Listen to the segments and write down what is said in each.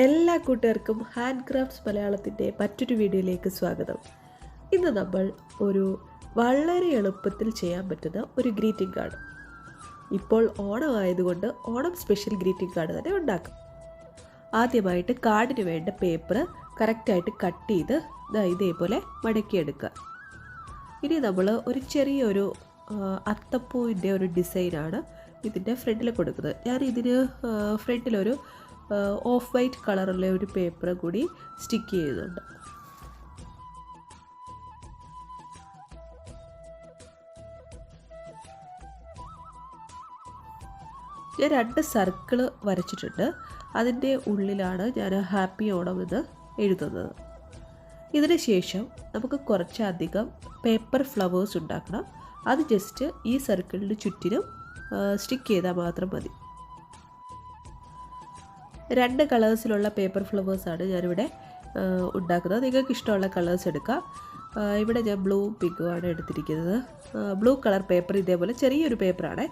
എല്ലാ കൂട്ടുകാർക്കും hand crafts മലയാളത്തിൻ്റെ മറ്റൊരു വീഡിയോയിലേക്ക് സ്വാഗതം. ഇന്ന് നമ്മൾ ഒരു വളരെ എളുപ്പത്തിൽ ചെയ്യാൻ പറ്റുന്ന ഒരു ഗ്രീറ്റിംഗ് കാർഡ്. ഇപ്പോൾ ഓണം ആയതുകൊണ്ട് ഓണം സ്പെഷ്യൽ ഗ്രീറ്റിംഗ് കാർഡ് തന്നെ ഉണ്ടാക്കാം. ആദ്യമായിട്ട് കാർഡിന് വേണ്ട പേപ്പർ കറക്റ്റായിട്ട് കട്ട് ചെയ്ത് ഇതേപോലെ മടക്കിയെടുക്കുക. ഇനി നമ്മൾ ഒരു ചെറിയൊരു അത്തപ്പൂവിൻ്റെ ഒരു ഡിസൈനാണ് ഇതിൻ്റെ ഫ്രണ്ടിൽ കൊടുക്കുന്നത്. ഞാൻ ഇതിന് ഫ്രണ്ടിലൊരു ഓഫ് വൈറ്റ് കളറുള്ള ഒരു പേപ്പർ കൂടി സ്റ്റിക്ക് ചെയ്യുന്നുണ്ട്. ഞാൻ 2 സർക്കിൾ വരച്ചിട്ടുണ്ട്. അതിൻ്റെ ഉള്ളിലാണ് ഞാൻ ഹാപ്പി ഓണം എന്ന് എഴുതുന്നത്. ഇതിന് ശേഷം നമുക്ക് കുറച്ചധികം പേപ്പർ ഫ്ലവേഴ്സ് ഉണ്ടാക്കണം. അത് ജസ്റ്റ് ഈ സർക്കിളിന് ചുറ്റിനും സ്റ്റിക്ക് ചെയ്താൽ മാത്രം മതി. 2 കളേഴ്സിലുള്ള പേപ്പർ ഫ്ലവേഴ്സാണ് ഞാനിവിടെ ഉണ്ടാക്കുന്നത്. നിങ്ങൾക്ക് ഇഷ്ടമുള്ള കളേഴ്സ് എടുക്കാം. ഇവിടെ ഞാൻ ബ്ലൂ പിങ്കുമാണ് എടുത്തിരിക്കുന്നത്. ബ്ലൂ കളർ പേപ്പർ ഇതേപോലെ ചെറിയൊരു പേപ്പറാണ്.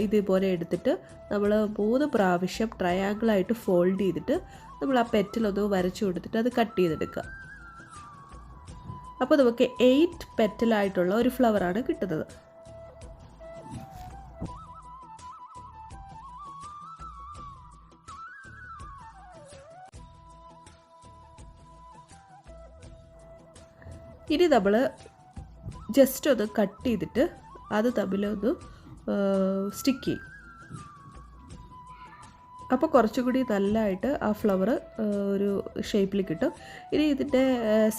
ഇതേപോലെ എടുത്തിട്ട് നമ്മൾ 3 പ്രാവശ്യം ട്രയാങ്കിളായിട്ട് ഫോൾഡ് ചെയ്തിട്ട് നമ്മൾ ആ പെറ്റലൊന്ന് വരച്ചു കൊടുത്തിട്ട് അത് കട്ട് ചെയ്തെടുക്കുക. അപ്പോൾ നമുക്ക് 8 പെറ്റലായിട്ടുള്ള ഒരു ഫ്ലവറാണ് കിട്ടുന്നത്. ഇനി നമ്മൾ ജസ്റ്റ് ഒന്ന് കട്ട് ചെയ്തിട്ട് അത് തമ്മിലൊന്ന് സ്റ്റിക്ക് ചെയ്യും. അപ്പോൾ കുറച്ചുകൂടി നല്ലതായിട്ട് ആ ഫ്ലവർ ഒരു ഷേപ്പിൽ കിട്ടും. ഇനി ഇതിൻ്റെ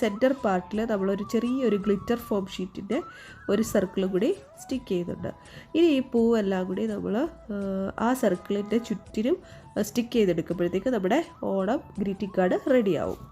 സെൻറ്റർ പാർട്ടിൽ നമ്മളൊരു ചെറിയൊരു ഗ്ലിറ്റർ ഫോം ഷീറ്റിൻ്റെ ഒരു സർക്കിളും കൂടി സ്റ്റിക്ക് ചെയ്യുന്നുണ്ട്. ഇനി ഈ പൂവെല്ലാം കൂടി നമ്മൾ ആ സർക്കിളിൻ്റെ ചുറ്റിനും സ്റ്റിക്ക് ചെയ്തെടുക്കുമ്പോഴത്തേക്ക് നമ്മുടെ ഓണം ഗ്രീറ്റിംഗ് കാർഡ് റെഡിയാവും.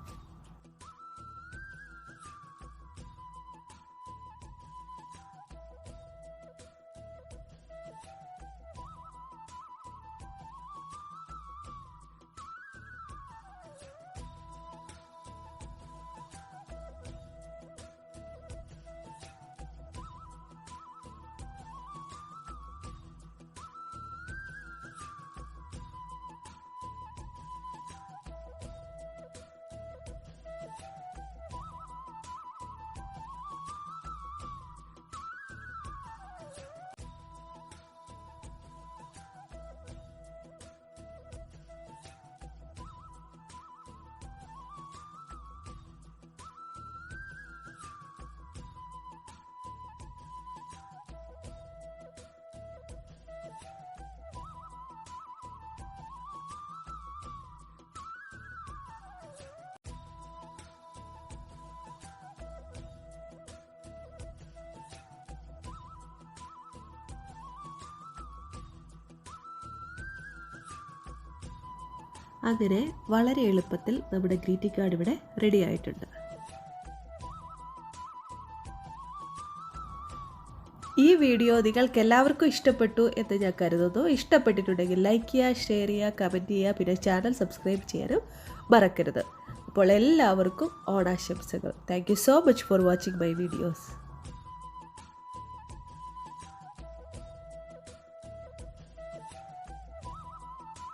അങ്ങനെ വളരെ എളുപ്പത്തിൽ നമ്മുടെ ഗ്രീറ്റിംഗ് കാർഡ് ഇവിടെ റെഡി ആയിട്ടുണ്ട്. ഈ വീഡിയോ നിങ്ങൾക്ക് എല്ലാവർക്കും ഇഷ്ടപ്പെട്ടു എന്ന് ഞാൻ കരുതുന്നു. ഇഷ്ടപ്പെട്ടിട്ടുണ്ടെങ്കിൽ ലൈക്ക് ചെയ്യുക, ഷെയർ ചെയ്യുക, കമൻറ്റ് ചെയ്യുക, പിന്നെ ചാനൽ സബ്സ്ക്രൈബ് ചെയ്യാനും മറക്കരുത്. അപ്പോൾ എല്ലാവർക്കും ഓണാശംസകൾ. Thank you so much for watching my videos.